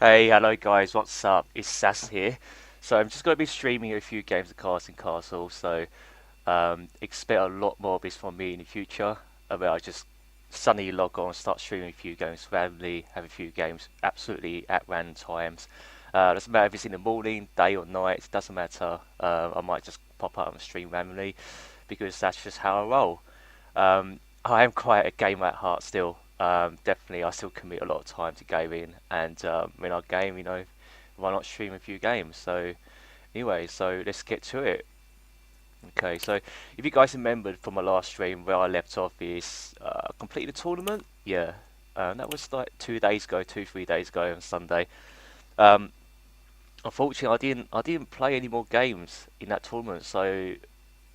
Hey, hello guys, what's up? It's Sass here. So I'm just going to be streaming a few games of Cards and Castle, so expect a lot more of this from me in the future, where I just suddenly log on, start streaming a few games randomly, have a few games absolutely at random times. Doesn't matter if it's in the morning, day or night, it doesn't matter. I might just pop up and stream randomly, because that's just how I roll. I am quite a gamer at heart still. Definitely, I still commit a lot of time to gaming, and when I game, why not stream a few games? So, anyway, so let's get to it. Okay, so if you guys remembered from my last stream where I left off is completed the tournament. Yeah, that was like 2 days ago, 3 days ago on Sunday. Um, Unfortunately, I didn't play any more games in that tournament, so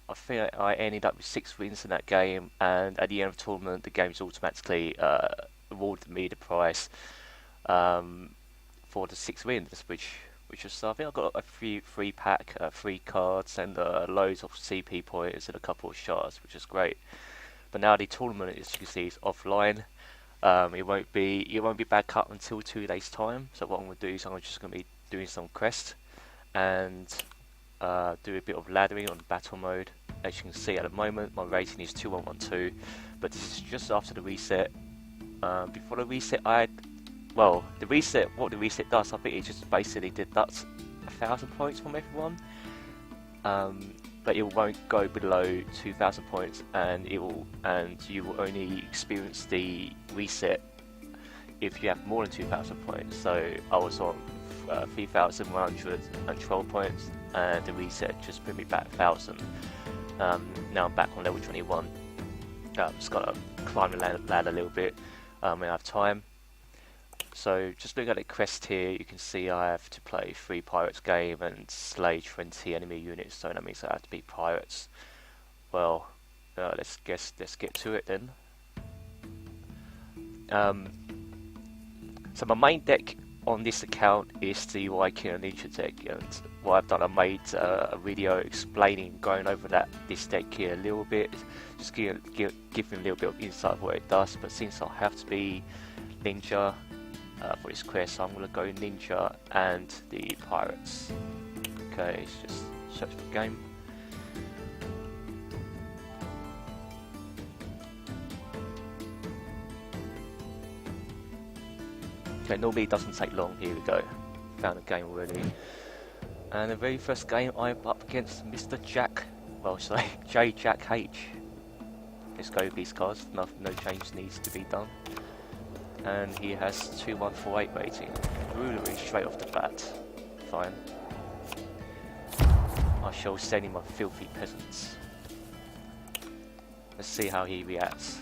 I think I ended up with 6 wins in that game, and at the end of the tournament, the game's automatically awarded me the prize um, for the 6 wins, which was I think I got a free pack, free cards, and loads of CP points and a couple of shards, which is great. But now the tournament, as you can see, is offline. It won't be back up until 2 days time. So what I'm gonna do is I'm just gonna be doing some quests and do a bit of laddering on battle mode. As you can see at the moment, my rating is 2112, but this is just after the reset. Before the reset, what the reset does, I think it just basically deducts 1,000 points from everyone, but it won't go below 2,000 points, and you will only experience the reset if you have more than 2,000 points. So I was on 3,112 points, and the reset just put me back 1,000. Now I'm back on level 21. Just gotta climb the ladder a little bit when I have time. So just looking at the quest here, you can see I have to play 3 pirates game and slay 20 enemy units, so that means I have to beat pirates. Well, let's get to it then. So my main deck on this account is the Viking Ninja deck, and what I've done, I made a video explaining, going over this deck here a little bit, just giving a little bit of insight of what it does. But since I have to be ninja for this quest, I'm gonna go ninja and the pirates. Okay, it's just search for game. Okay, normally it doesn't take long. Here we go. Found a game already. And the very first game, I'm up against Mr. Jack. Well, sorry, J Jack H. Let's go with these cards. No change needs to be done. And he has 2148 rating. Rulery straight off the bat. Fine. I shall send him my filthy peasants. Let's see how he reacts.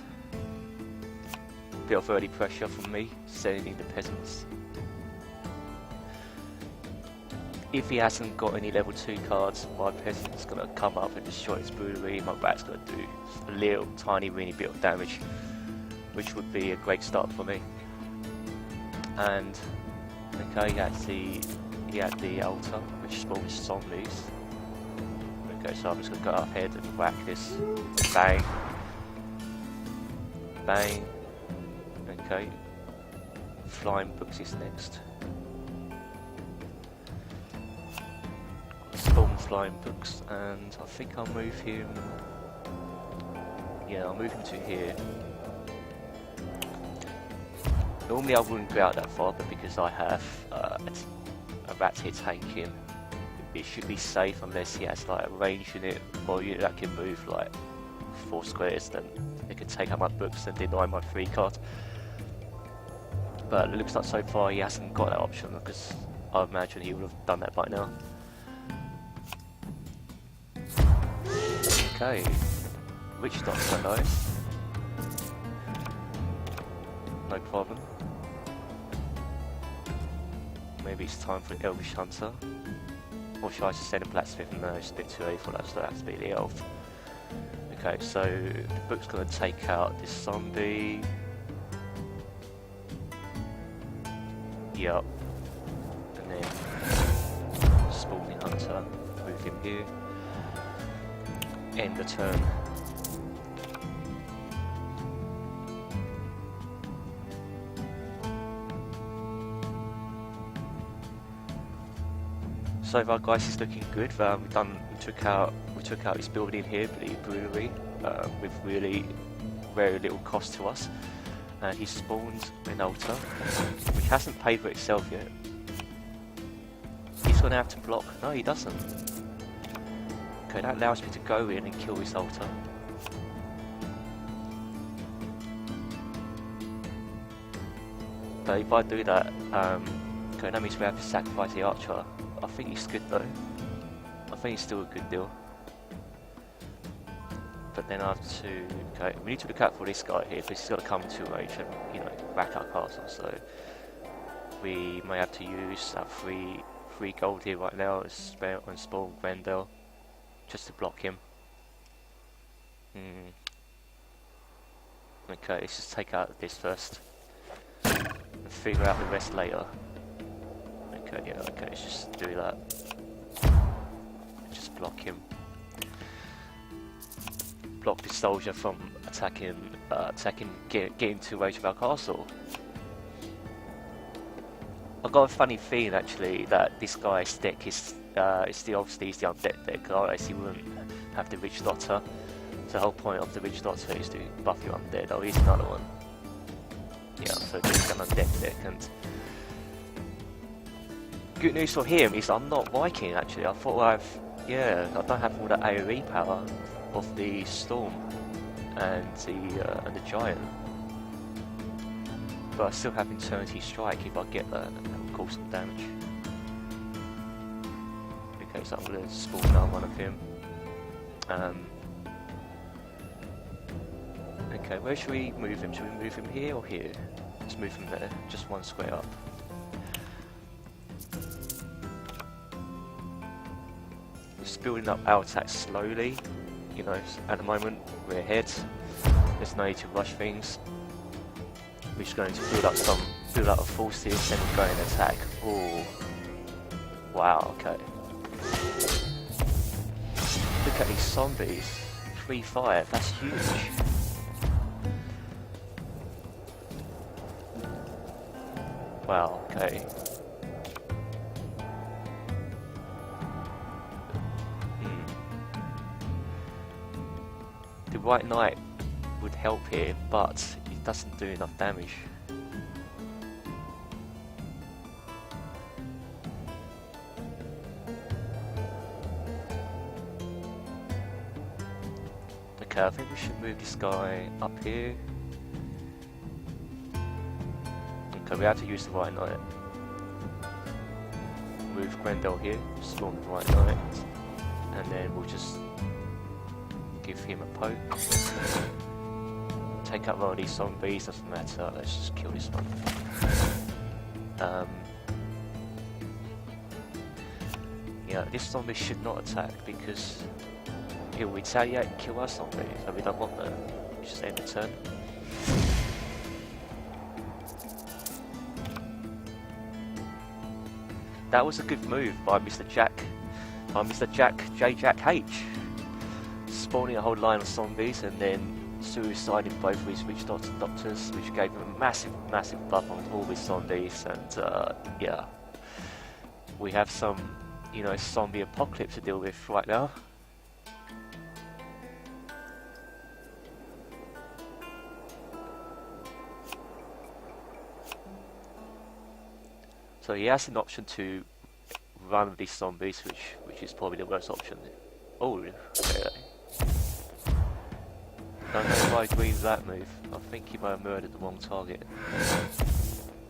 Bit of early pressure from me, sending the peasants. If he hasn't got any level 2 cards, my peasant's gonna come up and destroy his brewery. My rat's gonna do a little tiny weeny bit of damage, which would be a great start for me. And okay, he had the altar, which spawns zombies. Okay, so I'm just gonna go ahead and whack this. Bang. Bang. Okay. Flying books is next. Spawn flying books, and I think I'll move him. Yeah, I'll move him to here. Normally I wouldn't go out that far, but because I have a rat here tanking, it should be safe unless he has like a range unit or a unit that can move like 4 squares, then it can take out my books and deny my free card. But it looks like so far he hasn't got that option, because I imagine he would have done that by now. Okay, Witch Doctor, nice. No problem. Maybe it's time for Elvish Hunter. Or should I just send a Blacksmith? No, it's a bit too early for that, so that has to be the elf. Okay, so the book's gonna take out this zombie. Yup. And then Spawning Hunter, move him here. End the turn. So far, guys, is looking good. We took out this building here, the brewery, with really very little cost to us. And he spawned an altar, which hasn't paid for itself yet. He's gonna have to block. No, he doesn't. Okay, that allows me to go in and kill this altar. But if I do that, okay, that means we have to sacrifice the archer. I think it's good though. I think it's still a good deal. But then I have to, okay, we need to look out for this guy here, because he's got to come to range and, you know, whack our castle, so we may have to use that free gold here right now and spawn Grendel, just to block him. Okay, let's just take out this first, and figure out the rest later. Okay, yeah, okay, let's just do that. Just block him. Block this soldier from getting to range of our castle. I've got a funny feeling actually that this guy's deck is obviously the undead deck, otherwise he wouldn't have the Witch Doctor. So the whole point of the Witch Doctor is to buff your undead. Oh, here's another one. Yeah, so this is an undead deck, and good news for him is I'm not Viking actually. I thought I don't have all that AoE power of the Storm and the Giant, but I still have Eternity Strike. If I get that, that will cause some damage. Okay, so I'm going to spawn down one of him. Okay, where should we move him? Should we move him here or here? Let's move him there, just one square up. Just building up our attack slowly. You know, at the moment we're ahead. There's no need to rush things. We're just going to build up a forces, then we'll go and attack. Oh, wow, okay. Look at these zombies. 3-5, that's huge. Wow, okay. The White Knight would help here, but it doesn't do enough damage. Okay, I think we should move this guy up here. Okay, we have to use the White Knight. Move Grendel here, spawn the White Knight, and then we'll just give him a poke. Take out one of these zombies, doesn't matter, let's just kill this one. Yeah, this zombie should not attack because he'll retaliate and kill our zombies, and we don't want that. Just end the turn. That was a good move by Mr. Jack H. Spawning a whole line of zombies and then suiciding both of his Witch Doctors, which gave him a massive buff on all his zombies, and yeah. We have some, you know, zombie apocalypse to deal with right now. So he has an option to run with these zombies, which is probably the worst option. Oh, okay. I don't know if I agree with that move. I think he might have murdered the wrong target.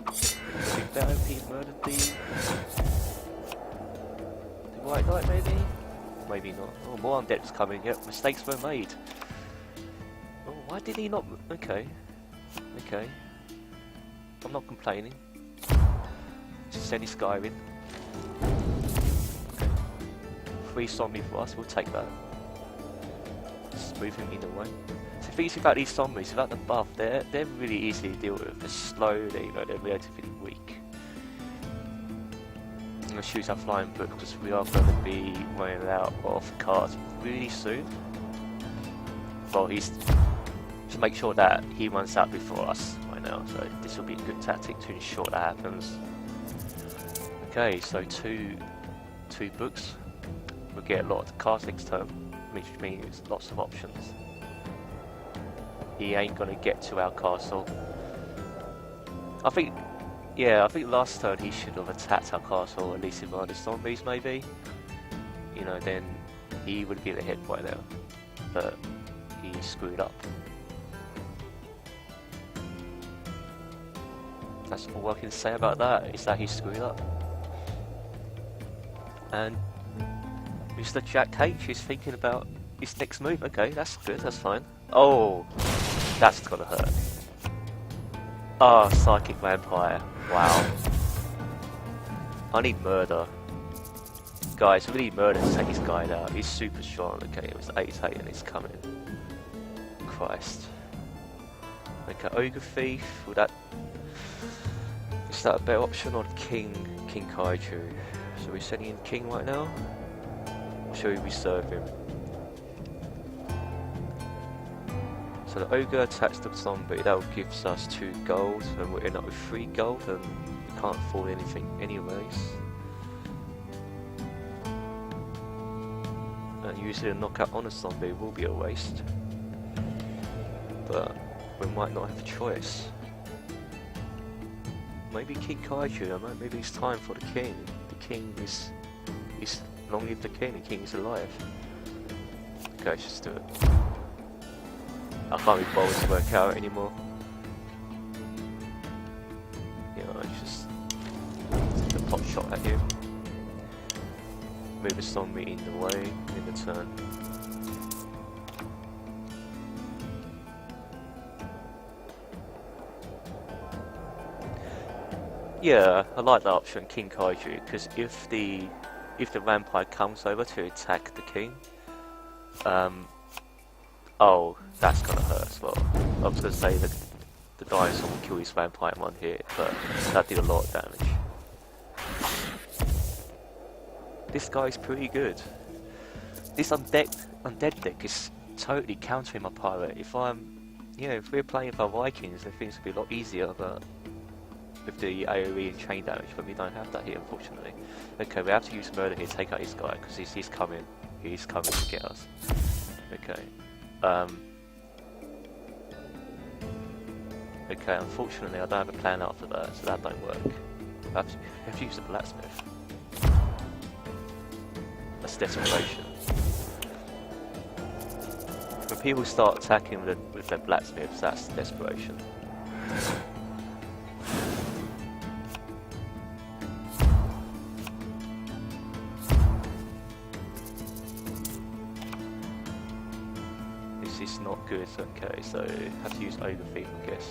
Would it be better if he murdered the White Knight, maybe? Maybe not. Oh, more undead's coming. Yep, mistakes were made. Oh, why did he not? Okay. Okay. I'm not complaining. Just send this guy in. Okay. 3 zombie for us, we'll take that. Just move him either way. So the thing about these zombies, without the buff, they're really easy to deal with. They're slow, they're relatively weak. I'm going to use our flying book because we are going to be running out of cards really soon. Well, he's to make sure that he runs out before us right now, so this will be a good tactic to ensure that happens. Okay, so 2 2 books. We'll get a lot of cards next turn, which means lots of options. He ain't gonna get to our castle. I think last turn he should have attacked our castle, at least in one of the zombies maybe. You know, then he would be ahead by now. But he screwed up. That's all I can say about that, is that he screwed up. And Mr. Jack H is thinking about his next move. Okay, that's good, that's fine. Oh, that's gonna hurt. Oh, Psychic Vampire. Wow. I need Murder. Guys, we need Murder to take this guy out. He's super strong. Okay, it was 8-8 and it's coming. Christ. Okay, Ogre Thief. Would that... Is that a better option or King Kaiju? So we're sending in King right now? Or shall we reserve him? So the Ogre attacks the zombie, that will give us 2 gold, and we'll end up with 3 gold, and we can't afford anything anyways. And usually a knockout on a zombie will be a waste, but we might not have a choice. Maybe King Kaiju, I don't know, maybe it's time for the King. The King is long live the King is alive. Okay, let's just do it. I can't be bothered to work out anymore. You know, just take a pot shot at him. Move a zombie in the way, in the turn. Yeah, I like that option, King Kaiju, because if the vampire comes over to attack the king, oh, that's gonna hurt as well. I was gonna say that the dinosaur will kill his vampire in 1 hit, but that did a lot of damage. This guy's pretty good. This undead deck is totally countering my pirate. If we're playing with our Vikings, then things would be a lot easier, but with the AoE and chain damage, but we don't have that here, unfortunately. Okay, we have to use Murder here to take out this guy, because he's coming to get us. Okay. Okay, unfortunately I don't have a plan after that, so that don't work. I have to use the blacksmith. That's desperation. When people start attacking with their blacksmiths, that's desperation. This is not good, okay, so have to use Ogre Thief, I guess.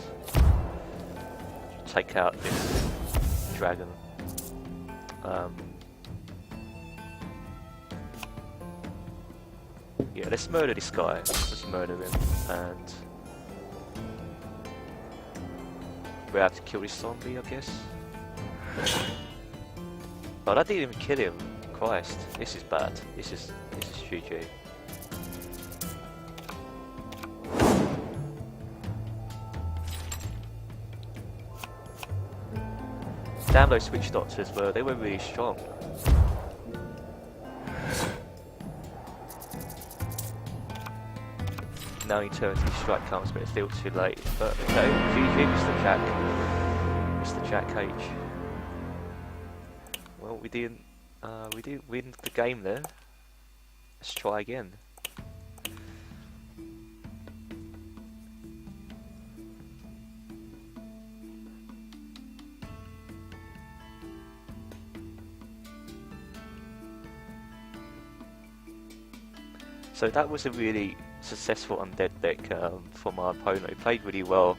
Take out this dragon. Yeah, let's murder this guy. Let's murder him, and we have to kill this zombie, I guess. Oh, that didn't even kill him. Christ, this is bad. This is GG. Damn, those Witch Doctors they were really strong. Now Eternity Strike comes, but it's still too late. But okay, GG, Mr. Jack H. Well, we didn't win the game there. Let's try again. So that was a really successful undead deck for my opponent. He played really well.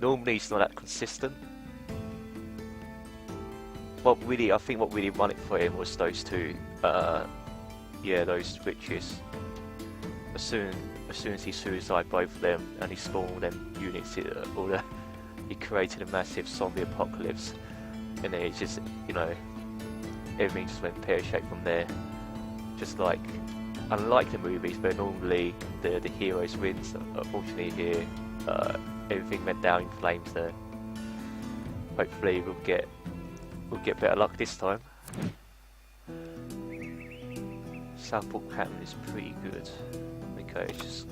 Normally he's not that consistent. I think what really won it for him was those 2. Yeah, those witches. As soon as he suicided both of them and he spawned them units, he created a massive zombie apocalypse, and then it just, you know, everything just went pear-shaped from there. Just like, unlike the movies where normally the heroes wins, unfortunately here everything went down in flames there. Hopefully we'll get better luck this time. Southport pattern is pretty good. Okay, let's just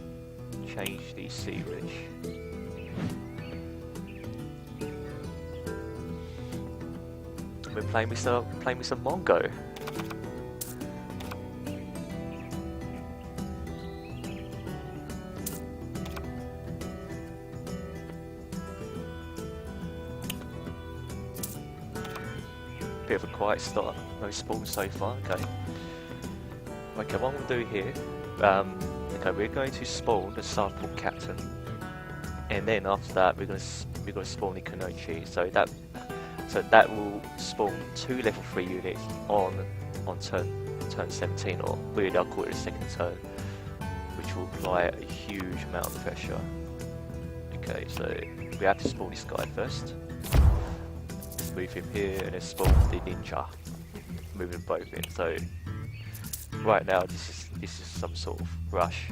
change the Sea Ridge. We're playing with some Mongo. Bit of a quiet start, no spawns so far. Okay, what we'll do here, okay, we're going to spawn the Southport captain, and then after that we're going to spawn the Kunoichi. So that will spawn 2 level 3 units on turn 17, or really I'll call it a second turn, which will apply a huge amount of pressure. Okay, so we have to spawn this guy first. Move him here and then spawn the ninja, moving both in. So right now this is some sort of rush.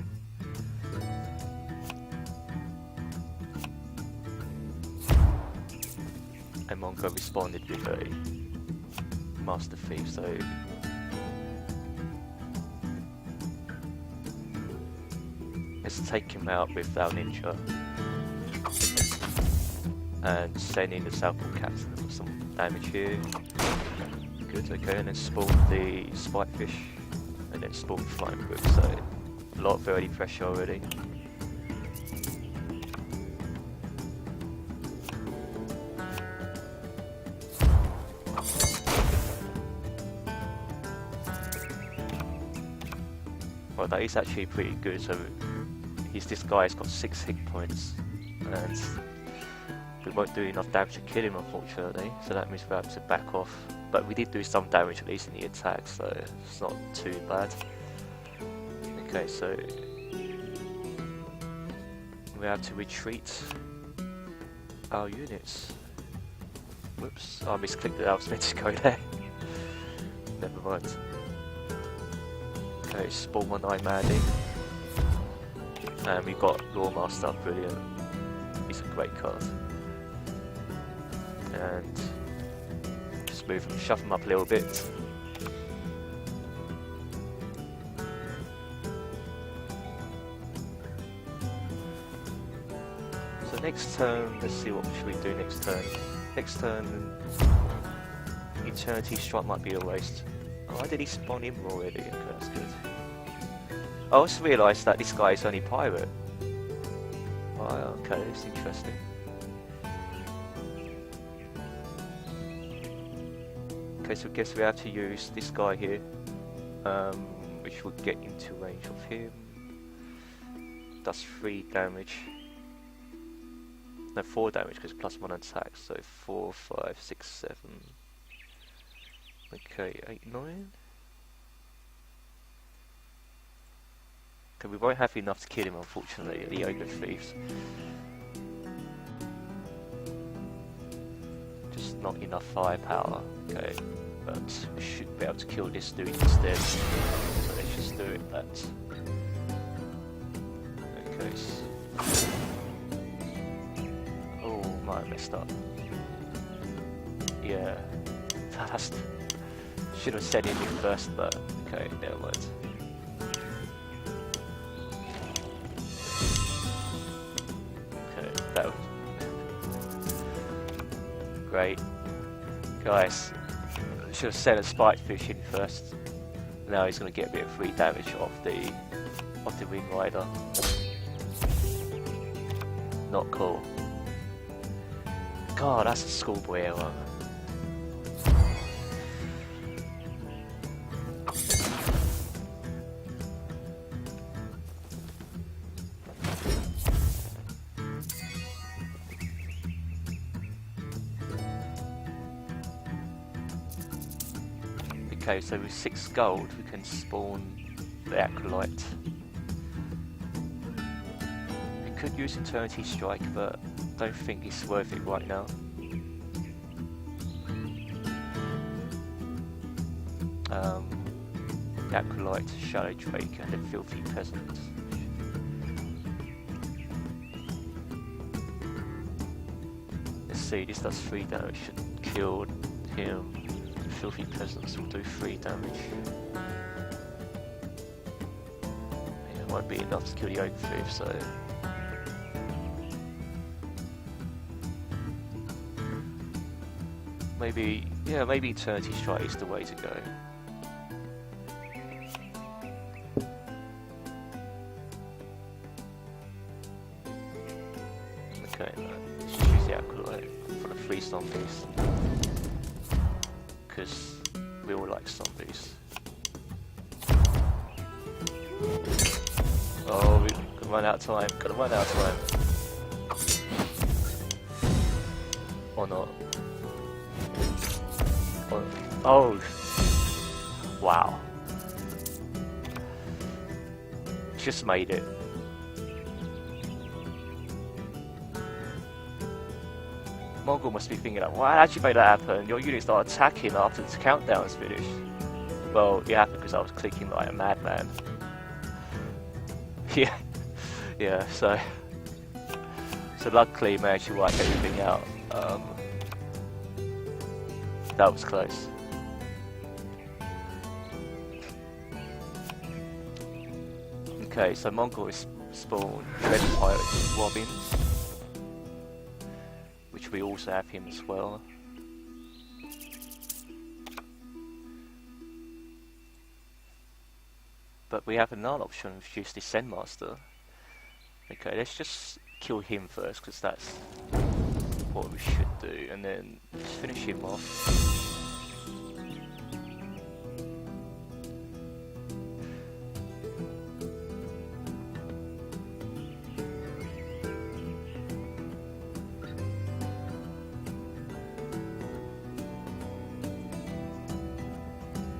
And Mongo responded with a Master Thief, so let's take him out with our ninja and send in the Southport captain for some damage here. Good, okay, and then spawn the Spikefish and then spawn Flying Brook, so a lot of early pressure already. Well, that is actually pretty good, so this guy's got 6 hit points and we won't do enough damage to kill him, unfortunately, so that means we have to back off. But we did do some damage at least in the attack, so it's not too bad. Okay, so we have to retreat our units. Whoops, I misclicked it, I was meant to go there. Never mind. Okay, spawn one Eye Mandy. And we've got Lawmaster, brilliant. He's a great card. And just move him, shove him up a little bit. So next turn, let's see what should we do next turn. Next turn, Eternity Strike might be a waste. Oh, did he spawn him already? Okay, that's good. I also realised that this guy is only pirate. Oh, okay, that's interesting. Okay, so I guess we have to use this guy here, which will get into range of him. Does 3 damage. No, 4 damage because +1 attack, so 4, 5, 6, 7. Okay, 8, 9. Okay, we won't have enough to kill him, unfortunately, the Ogre Thieves. Just not enough firepower, okay, but we should be able to kill this dude instead. So let's just do it that. Okay. Oh, my, I messed up. Yeah, that's... Should have said it first, but okay, never mind. Okay, that was great. Guys, should have sent a Spikefish in first. Now he's going to get a bit of free damage off the Wing Rider. Not cool. God, that's a schoolboy error. Okay, so with 6 gold we can spawn the Acolyte. We could use Eternity Strike, but don't think it's worth it right now. Acolyte, Shadow Drake, and the Filthy Peasant. Let's see, this does 3 damage, should kill him. Filthy Presence will do 3 damage. Yeah, it won't be enough to kill the Ogre Thief, so... Maybe, yeah, maybe Eternity Strike is the way to go. Okay, let's just use the Acolyte for the 3 zombies. Because we all like zombies. Oh, we're gonna run out of time, gotta run out of time. Or not. Oh, wow. Just made it. Mongol must be thinking like, why did you make that happen? Your unit started attacking after the countdown's finished. Well, it happened because I was clicking like a madman. Yeah, yeah, so luckily I managed to wipe everything out. That was close. Okay, so Mongol is spawned Red Pirate Robins, which we also have him as well. But we have another option, which is the Zen Master. Okay, let's just kill him first, because that's what we should do, and then just finish him off.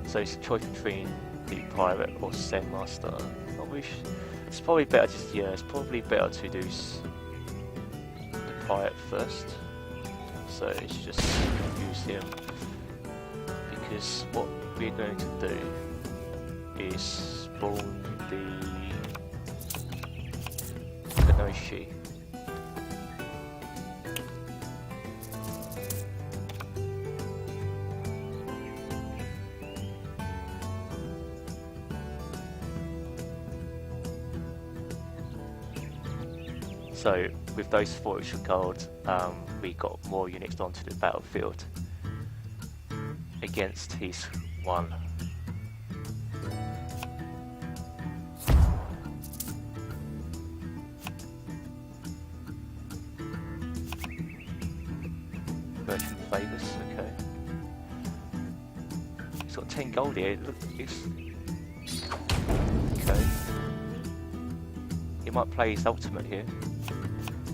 So it's a choice between the Pirate or Zen Master. It's probably better just, yeah, it's probably better to do the Pirate first. So it's just use him, because what we're going to do is spawn the Kanoshi. So with those 4 extra gold, we got more units onto the battlefield against his 1. Merchant Favours, okay. He's got 10 gold here, look, it's... Okay. He might play his ultimate here.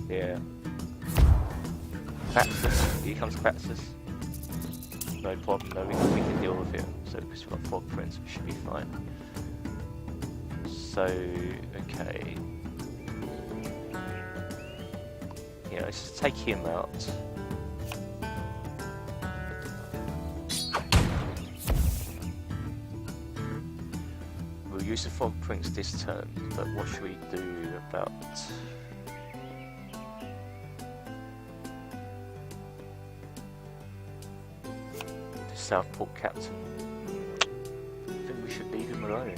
Yeah. Kraxus, here comes Kraxus. No problem, no, we can deal with him. So because we've got Fog Prince, we should be fine. So, okay. Yeah, let's just take him out. We'll use the Fog Prince this turn, but what should we do about... Southport Captain? I think we should leave him alone.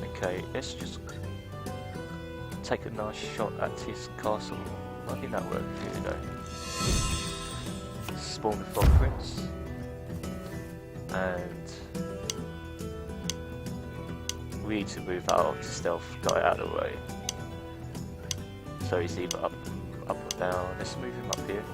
Okay, let's just take a nice shot at his castle. I think that worked. Here we go. Spawn the Frog Prince. And we need to move our stealth guy out of the way. So he's either up or down. Let's move him up here.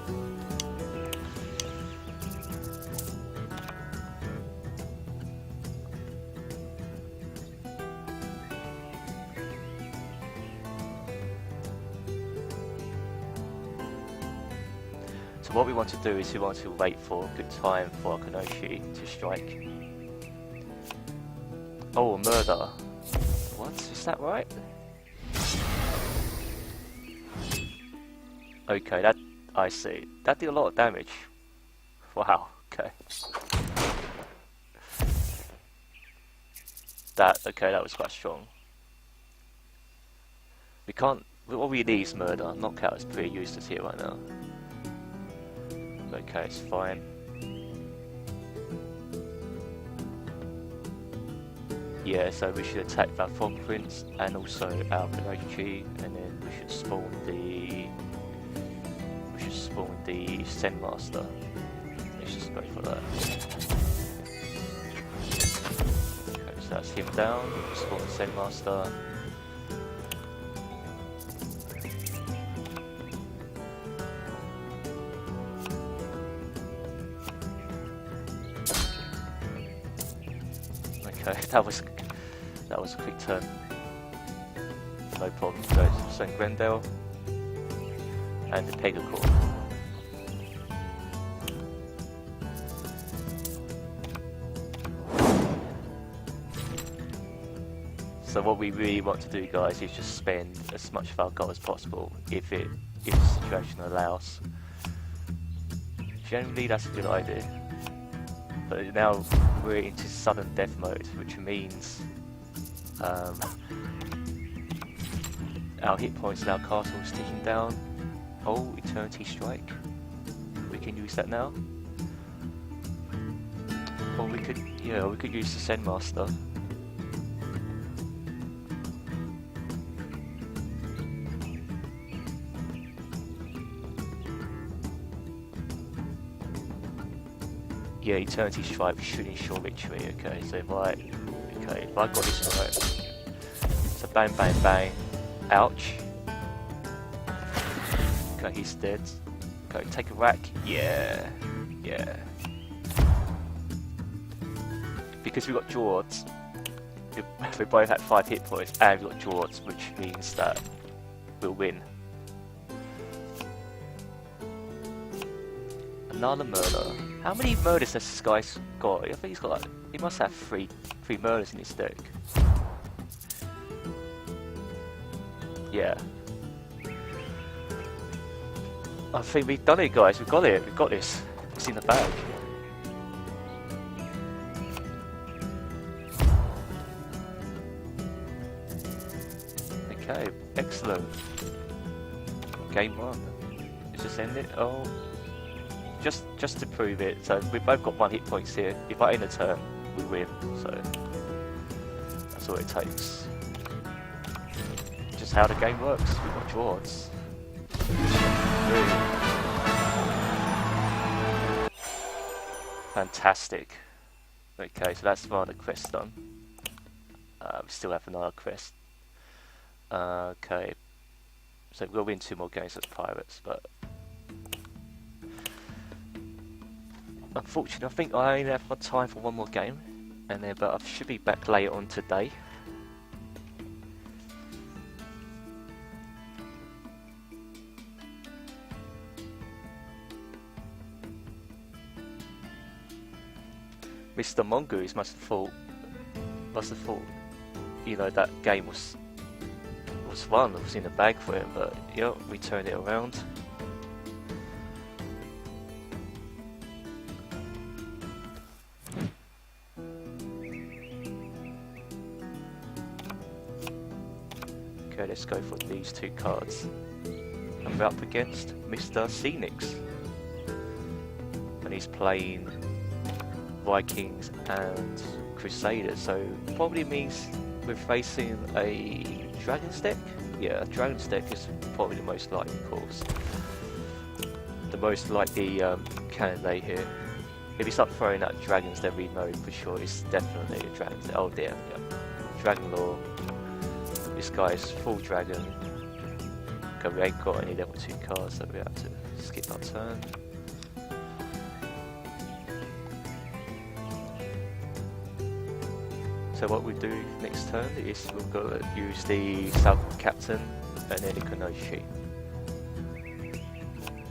So what we want to do is we want to wait for a good time for Kanoshi to strike. Oh, murder. What? Is that right? Okay, that... I see. That did a lot of damage. Wow, okay. Okay, that was quite strong. We can't. What we need is murder. Knockout is pretty useless here right now. Okay, it's fine. Yeah, so we should attack that Frog Prince and also our Kanochi, and then we should spawn the. We should spawn the Zen Master. Let's just go for that. Okay, so that's him down. Spawn the Zen Master. Okay, that was a quick turn. No problem. Go St. Grendel and the Pegacorn. So what we really want to do, guys, is just spend as much of our gold as possible, if the situation allows. Generally, that's a good idea. But now we're into sudden death mode, which means our hit points in our castle is ticking down. Oh, Eternity Strike. We can use that now. Or we could use the Zen Master. Yeah, Eternity Strike should ensure victory. Okay, so if I got this right, so bang, bang, bang, ouch. Okay, he's dead. Okay, take a whack. Yeah. Because we got Jords, we both had 5 hit points, and we got Jords, which means that we'll win. Another murder. How many murders has this guy got? I think he's got like, he must have three murders in his deck. Yeah. I think we've done it, guys. We've got it. We've got this. It's in the bag. Okay, excellent. Game 1. Let's just end it. Oh. Just to prove it, so we've both got 1 hit points here. If I end a turn, we win, so that's all it takes. Just how the game works, we've got Jords. Fantastic. Okay, so that's one of the quests done. We still have another quest. Okay, so we'll win 2 more games as Pirates, but unfortunately, I think I only have time for 1 more game, and then but I should be back later on today. Mr. Mongoose must have thought, you know, that game was fun. It was in the bag for him, but you know, we turned it around. Okay, let's go for these 2 cards. And we're up against Mr. Phoenix. And he's playing Vikings and Crusaders, so it probably means we're facing a Dragon's deck? Yeah, a Dragon's deck is probably the most likely course. The most likely candidate here. If you start throwing out dragons, then we know for sure it's definitely a Dragon's deck. Oh dear, yeah. Dragon Lore. This guy is full dragon. Okay, we ain't got any level 2 cards, so we have to skip our turn. So what we do next turn is we'll go use the South Captain and then the Kanoshi.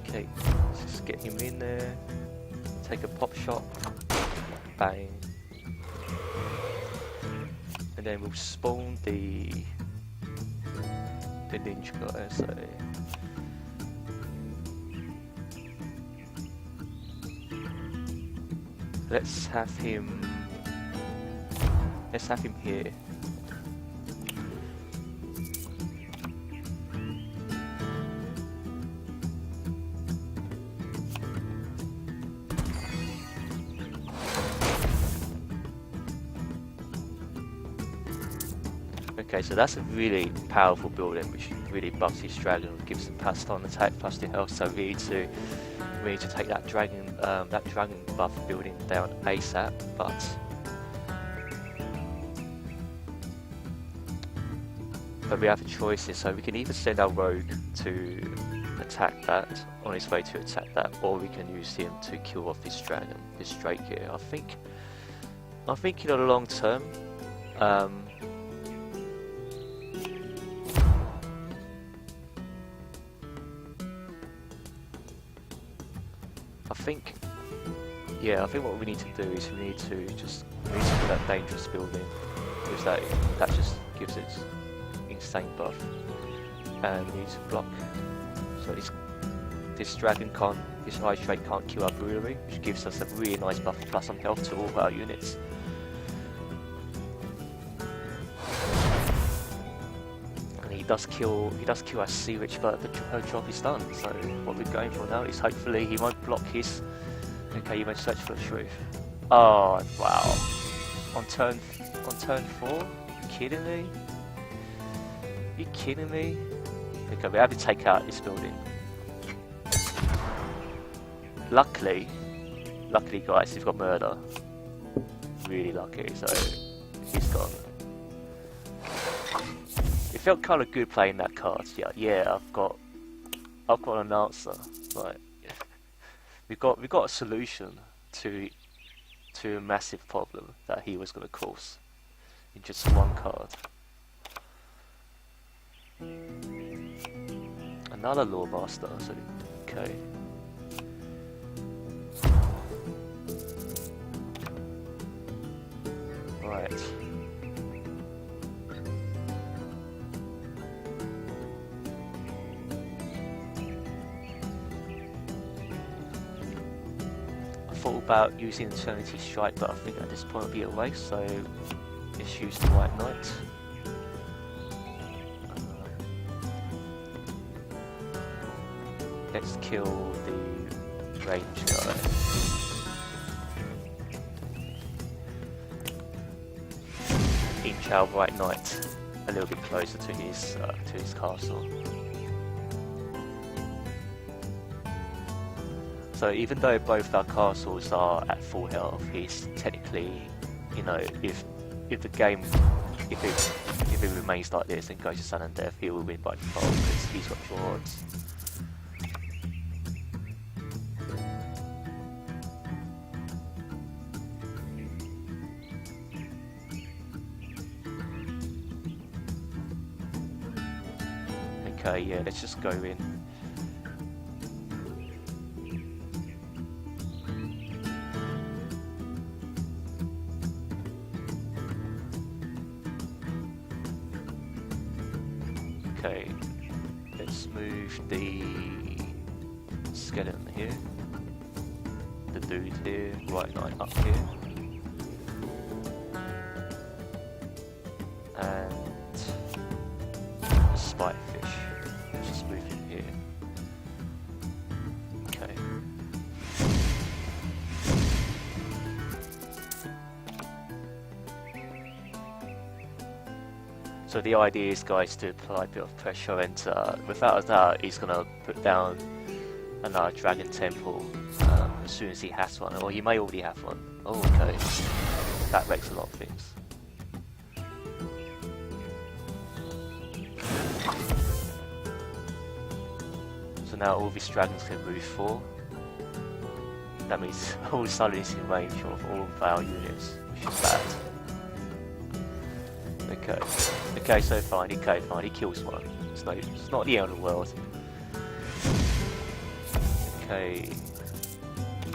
Okay, let's just get him in there. Take a pop shot. Bang. And then we'll spawn the ninja guy, so let's have him here. Okay, so that's a really powerful building, which really buffs his dragon, gives him plus on attack, plus the health. So we need to take that dragon buff building down ASAP. But we have a choice here, so we can either send our rogue to attack that, on his way to attack that, or we can use him to kill off this dragon, this Drake here. I think in the long term, I think what we need to do is we need to put that dangerous building, because that just gives it insane buff, and we need to block. So this dragon can't, this Ice Drake can't kill our brewery, which gives us a really nice buff plus on health to all of our units. And he does kill our Sea Witch, but her job is done. So what we're going for now is hopefully he won't block his. Okay, you won't search for the truth. Oh wow! On turn 4? You kidding me? You kidding me? Okay, we have to take out this building. Luckily guys, he's got murder. Really lucky, so he's gone. It felt kind of good playing that card. Yeah, I've got an answer. Right, we've got a solution to a massive problem that he was going to cause in just one card. Another Lawmaster, so okay. Right. I thought about using Eternity Strike, but I think at this point it'll be a waste, so let's use the White Knight. Let's kill the range guy. Inch our White Knight a little bit closer to his castle. So even though both our castles are at full health, he's technically, you know, if the game, if it remains like this and goes to sudden death, he will win by default because he's got draw odds. Okay, yeah, let's just go in. Okay, let's move the skeleton here, the dude here, White Knight up here, and the Spiderfish. Just move him here. Okay. So the idea is, guys, to apply a bit of pressure, and without a doubt, he's gonna put down another Dragon Temple as soon as he has one, or he may already have one. Oh, okay. That wrecks a lot of things. So now all these dragons can move 4. That means all of a sudden he's in range of all of our units, which is bad. Okay, so fine, he kills one. It's not the end of the world. Okay,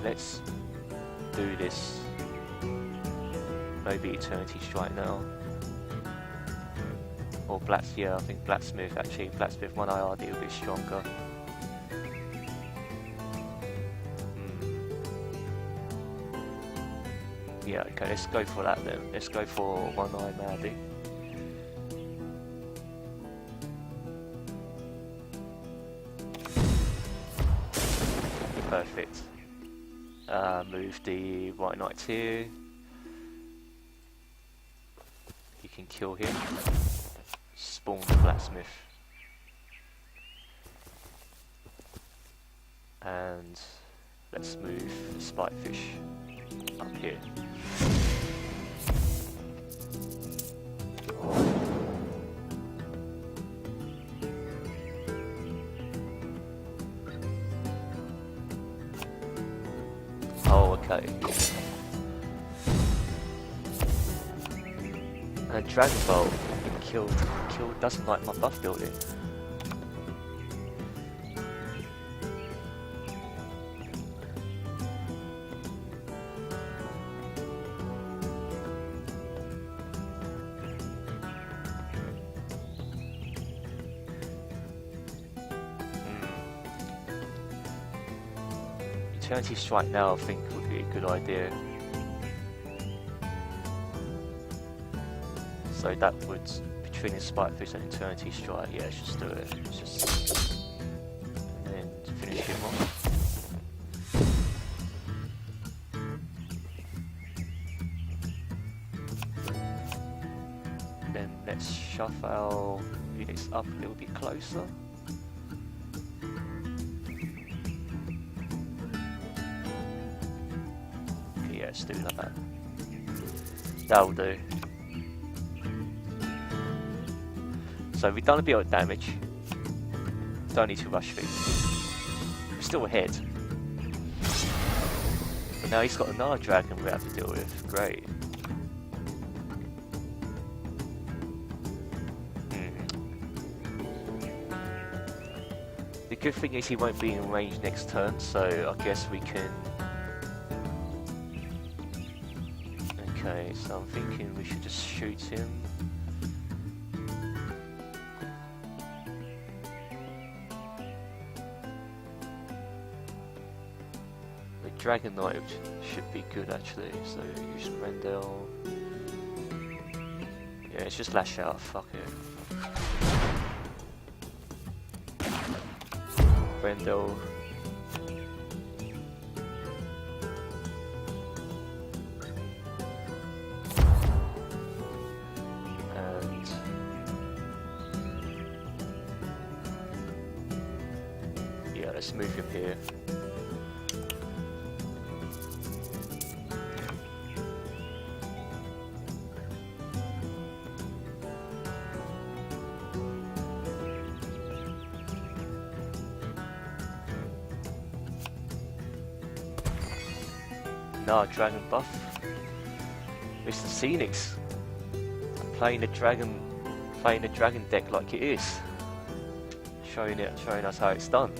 let's do this. Maybe Eternity Strike now. Or yeah, I think Blacksmith, actually. Blacksmith 1 IRD will be stronger. Yeah, okay, let's go for that then. Let's go for 1 Eye Mandy. Perfect. Move the White Knight here. You can kill him. spawn the blacksmith. And let's move the spikefish up here. Oh, okay. And Dragon Bolt killed doesn't like my buff building. Eternity Strike now I think would be a good idea. So that would, between the Spikefish and Eternity Strike, yeah, let's just do it. Let's just, and then finish him off. Then let's shove our units up a little bit closer. Let's do like that. That'll do. So we've done a bit of damage. Don't need to rush things. We're still ahead. But now he's got another dragon we have to deal with. Great. The good thing is he won't be in range next turn, so I guess we can... Okay, so I'm thinking we should just shoot him. The Dragon Knight should be good actually, so use Rendell. Yeah, it's just lash out, fuck it. Rendell. Let's move him here. No, dragon buff. Mr. Phoenix. Playing the dragon deck like it is. Showing us how it's done.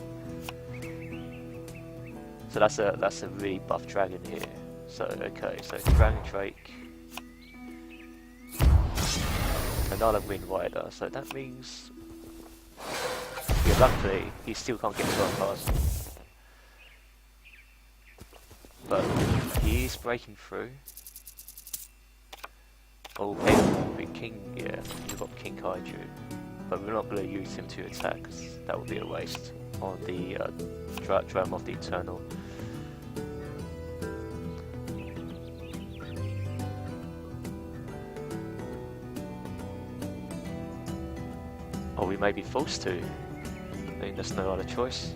So that's a really buff dragon here. So okay, so Dragon Drake, another Wind Rider. So that means, yeah, luckily he still can't get to our castle, but he is breaking through. Oh, King, yeah, we've got King Kaiju, but we're not going to use him to attack because that would be a waste on the Drum of the Eternal. Or we may be forced to. I mean, there's no other choice.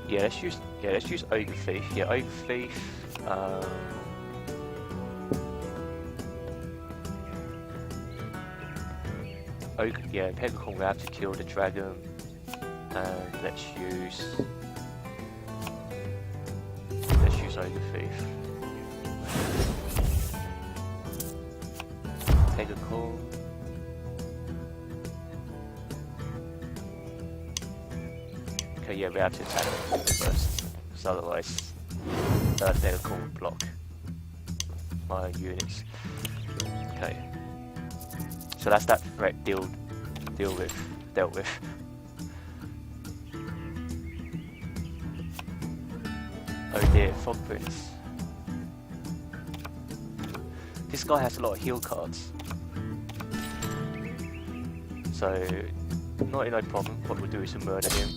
Yeah, let's use Ogre Thief. Yeah, Ogre Thief. Yeah, Pegacon will have to kill the dragon, and let's use Ogre Thief. Pegacon. Okay, yeah, we have to attack him first, because otherwise Pegacon will block my units. Okay. So that's that threat dealt with. Oh dear, Fog Prince. This guy has a lot of heal cards. So, not no problem. What we'll do is murder him.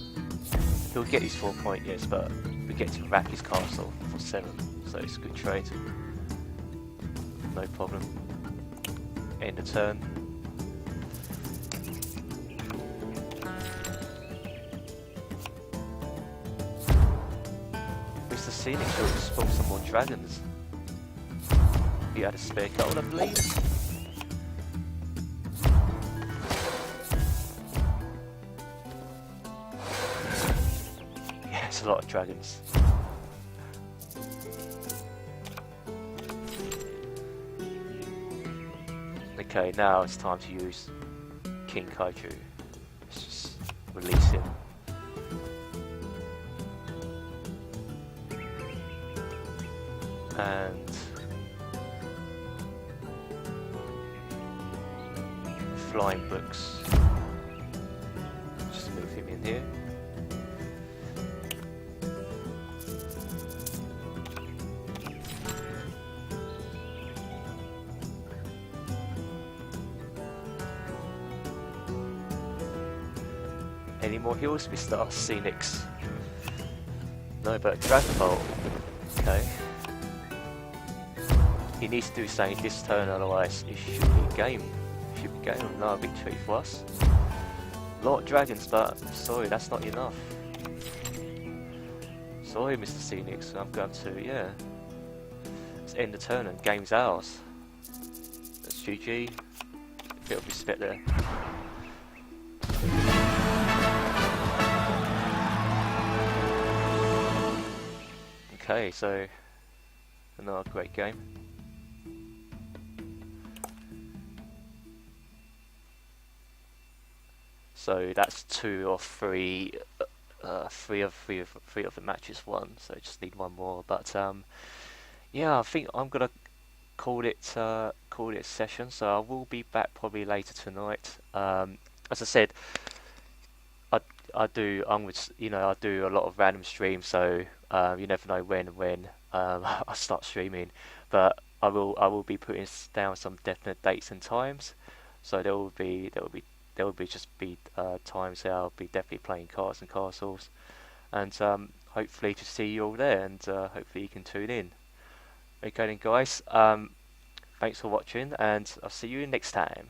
He'll get his 4 point, yes, but we get to rack his castle for 7, so it's a good trade. no problem. End the turn. Mr. Scenic should spawn some more dragons. You had a spare gold, I believe. Yeah, it's a lot of dragons. Okay, now it's time to use King Kaiju. Let's just release him. And flying books. Just move him in here. Any more heals, Mr. Scenics? No, but Dragon Ball. Okay. He needs to do something this turn, otherwise it should be game. It should be game of no victory for us. A lot of dragons, but sorry, that's not enough. Sorry, Mr. Scenics, I'm going to, yeah. Let's end the turn and game's ours. That's GG. Bit of respect there. Okay, so another great game. So that's two of three of the matches won. So just need one more. But yeah, I think I'm gonna call it a session. So I will be back probably later tonight. As I said, I do I do a lot of random streams. So you never know when I start streaming. But I will be putting down some definite dates and times. So there will be just times that I'll be definitely playing Cards and Castles, and hopefully to see you all there, and hopefully you can tune in. Okay then, guys. Thanks for watching, and I'll see you next time.